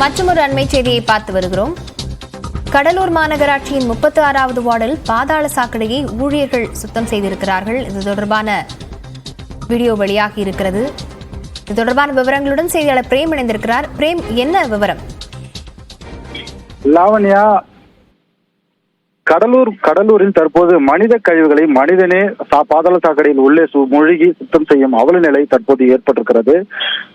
மற்றொரு அண்மை செய்தியை பார்த்து வருகிறோம். கடலூர் மாநகராட்சியின் 36வது வார்டில் பாதாள சாக்கடையை ஊழியர்கள் சுத்தம் செய்திருக்கிறார்கள். இது தொடர்பான வீடியோ வெளியாகி இருக்கிறது. இது தொடர்பான விவரங்களுடன் செய்தியாளர் பிரேம் இணைந்திருக்கிறார். பிரேம், என்ன விவரம்? லாவண்யா, கடலூரில் தற்போது மனித கழிவுகளை மனிதனே பாதாள சாக்கடையில் உள்ளே மூழ்கி சுத்தம் செய்யும் அவல நிலை தற்போது ஏற்பட்டிருக்கிறது.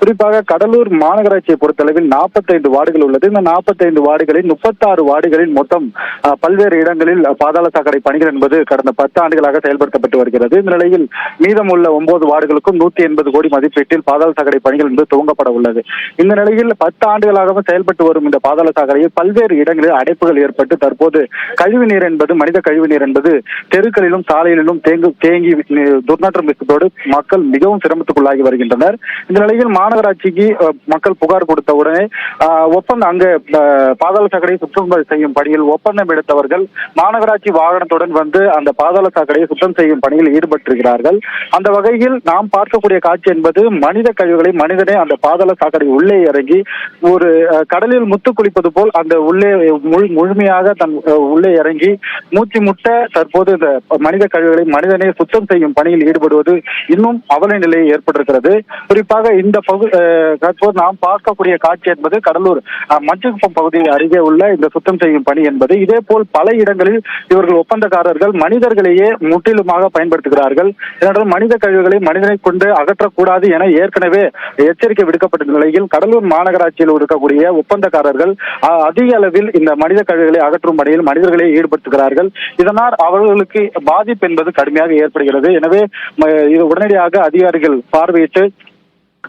குறிப்பாக கடலூர் மாநகராட்சியை பொறுத்தளவில் 45 வார்டுகள் உள்ளது. இந்த 45 வார்டுகளில் 36 வார்டுகளில் மொத்தம் பல்வேறு இடங்களில் பாதாள சாக்கடை பணிகள் என்பது கடந்த 10 ஆண்டுகளாக செயல்படுத்தப்பட்டு வருகிறது. இந்த நிலையில் மீதமுள்ள 9 வார்டுகளுக்கும் 180 கோடி மதிப்பீட்டில் பாதாள சாக்கடை பணிகள் என்பது துவங்கப்பட உள்ளது. இந்த நிலையில் 10 ஆண்டுகளாக செயல்பட்டு வரும் இந்த பாதாள சாக்கடையில் பல்வேறு இடங்களில் அடைப்புகள் ஏற்பட்டு தற்போது கழிவுநீர் என்பது மனித கழிவு நீர் என்பது தெருக்களிலும் சாலைகளிலும் தேங்கி துர்நாற்றம் வீசுவதோடு மக்கள் மிகவும் சிரமத்துக்குள்ளாகி வருகின்றனர். இந்த நிலையில் மாநகராட்சிக்கு மக்கள் புகார் கொடுத்த உடனே அங்கு பாதாள சாக்கடையை சுத்தம் செய்யும் பணியில் ஒப்பந்தம் எடுத்தவர்கள் மாநகராட்சி வாகனத்துடன் வந்து அந்த பாதாள சாக்கடையை சுத்தம் செய்யும் பணியில் ஈடுபட்டிருக்கிறார்கள். அந்த வகையில் நாம் பார்க்கக்கூடிய காட்சி என்பது மனித கழிவுகளை மனிதனே அந்த பாதாள சாக்கடை உள்ளே இறங்கி ஒரு கடலில் முத்து குளிப்பது போல் அந்த உள்ளே முழுமையாக தன் உள்ளே இறங்கி மூச்சு முட்ட தற்போது இந்த மனித கழிவுகளை மனிதனே சுத்தம் செய்யும் பணியில் ஈடுபடுவது இன்னும் அவல நிலையை ஏற்பட்டிருக்கிறது. குறிப்பாக இந்த தற்போது நாம் பார்க்கக்கூடிய காட்சி என்பது கடலூர் மஞ்சக்குப்பம் பகுதி அருகே உள்ள இந்த சுத்தம் செய்யும் பணி என்பது. இதே போல் பல இடங்களில் இவர்கள் ஒப்பந்தக்காரர்கள் மனிதர்களையே முற்றிலுமாக பயன்படுத்துகிறார்கள். ஏனென்றால் மனித கழிவுகளை மனிதனை கொண்டு அகற்றக்கூடாது என ஏற்கனவே எச்சரிக்கை விடுக்கப்பட்ட நிலையில் கடலூர் மாநகராட்சியில் இருக்கக்கூடிய ஒப்பந்தக்காரர்கள் அதிக அளவில் இந்த மனித கழிவுகளை அகற்றும் பணியில் மனிதர்களை ஈடுபடுத்துகிறார்கள். இதனால் அவர்களுக்கு பாதிப்பு என்பது கடுமையாக ஏற்படுகிறது. எனவே இது உடனடியாக அதிகாரிகள் பார்வையிட்டு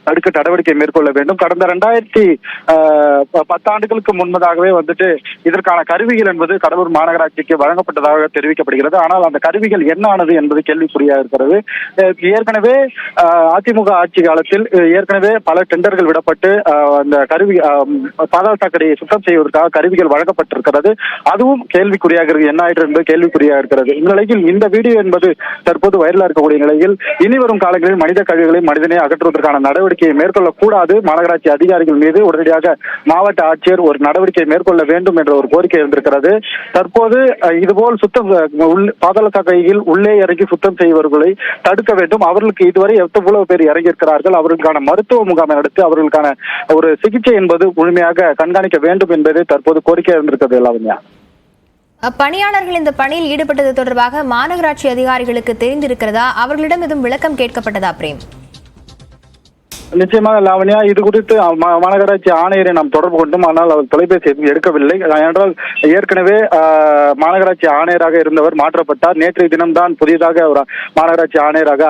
அடுக்க நடவடிக்கை மேற்கொள்ள வேண்டும். கடந்த 2010 ஆண்டுகளுக்கு முன்பதாகவே இதற்கான கருவிகள் என்பது கடலூர் மாநகராட்சிக்கு வழங்கப்பட்டதாக தெரிவிக்கப்படுகிறது. ஆனால் அந்த கருவிகள் என்ன ஆனது என்பது கேள்விக்குறியாக இருக்கிறது. ஏற்கனவே அதிமுக ஆட்சி காலத்தில் ஏற்கனவே பல டெண்டர்கள் விடப்பட்டு அந்த கருவி பாதாள சாக்கடையை சுத்தம் செய்வதற்காக கருவிகள் வழங்கப்பட்டிருக்கிறது. அதுவும் கேள்விக்குறியாக இருக்கு. என்ன ஆயிற்று என்பது கேள்விக்குறியாக இருக்கிறது. இந்த நிலையில் இந்த வீடியோ என்பது தற்போது வைரலா இருக்கக்கூடிய நிலையில் இனி வரும் காலங்களில் மனித கழிவுகளை மனிதனை அகற்றுவதற்கான நடவடிக்கையை மேற்கொள்ளக்கூடாது. மாநகராட்சி அதிகாரிகள் மீது உடனடியாக மாவட்ட ஆட்சியர் ஒரு நடவடிக்கை மேற்கொள்ள வேண்டும் என்ற ஒரு கோரிக்கை இருந்திருக்கிறது. தற்போது இதுபோல் பாதாள சாக்கடையில் உள்ளே இறங்கி சுத்தம் செய்வர்களை தடுக்க வேண்டும். அவர்களுக்கு இதுவரை எவ்வளவு பேர் இறங்கியிருக்கிறார்கள், அவர்களுக்கான மருத்துவ முகாமை நடத்தி அவர்களுக்கான ஒரு சிகிச்சை என்பது முழுமையாக கண்காணிக்க வேண்டும் என்பது தற்போது கோரிக்கை இருந்திருக்கிறது. லாவண்யா, பணியாளர்கள் இந்த பணியில் ஈடுபட்டது தொடர்பாக மாநகராட்சி அதிகாரிகளுக்கு தெரிந்திருக்கிறதா? அவர்களிடம் எதுவும் விளக்கம் கேட்கப்பட்டதா? பிரேம், நிச்சயமாக லாவண்யா, இது குறித்து மாநகராட்சி ஆணையரை நாம் தொடர்பு கொண்டும், ஆனால் அவர் தொலைபேசி எடுக்கவில்லை. ஏனென்றால் ஏற்கனவே மாநகராட்சி ஆணையராக இருந்தவர் மாற்றப்பட்டார். நேற்றைய தினம்தான் புதிதாக மாநகராட்சி ஆணையராக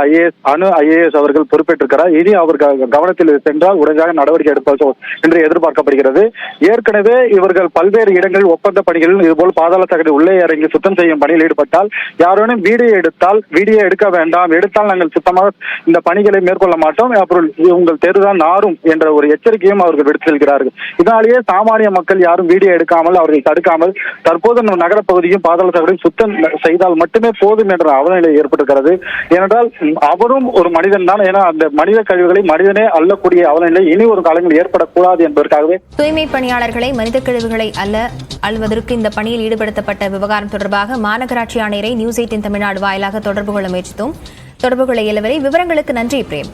ஐஏஎஸ் அவர்கள் பொறுப்பேற்றிருக்கிறார். இனி அவர் கவனத்தில் சென்றால் உடனடியாக நடவடிக்கை எடுப்பார்கள் என்று எதிர்பார்க்கப்படுகிறது. ஏற்கனவே இவர்கள் பல்வேறு இடங்களில் ஒப்பந்த பணிகளில் இதுபோல் பாதாள சாக்கடை உள்ளே இறங்கி சுத்தம் செய்யும் பணியில் ஈடுபட்டால் யாரும் வீடியோ எடுக்க வேண்டாம், எடுத்தால் நாங்கள் சுத்தமாக இந்த பணிகளை மேற்கொள்ள மாட்டோம், அப்புறம் உங்கள் தெருதான் நாரும் என்ற ஒரு எச்சரிக்கையும் அவர்கள் விடுத்து செல்கிறார்கள். இதனாலேயே சாமானிய மக்கள் யாரும் வீடியோ எடுக்காமல் அவர்கள் தடுக்காமல் தற்போது நகரப்பகுதியும் பாதாள சாக்கடையும் சுத்தம் செய்தால் மட்டுமே போதும் என்ற அவலநிலை ஏற்பட்டிருக்கிறது. ஏனென்றால் அவரும் ஒரு மனிதன் தான். ஏன்னா அந்த மனித கழிவுகளை மனிதனே அள்ளக்கூடிய அவலநிலை இனி ஒரு காலங்களில் ஏற்படக்கூடாது என்பதற்காகவே தூய்மை பணியாளர்களை மனித கழிவுகளை அள்ளுவதற்கு இந்த பணியில் ஈடுபடுத்தப்பட்ட விவகாரம் தொடர்பாக மாநகராட்சி ஆணையரை நியூஸ் 18 தமிழ்நாடு வாயிலாக தொடர்பு கொள்ள முயற்சித்தோம். தொடர்பு கொள்ள இயலவில்லை. விவரங்களுக்கு நன்றி பிரேம்.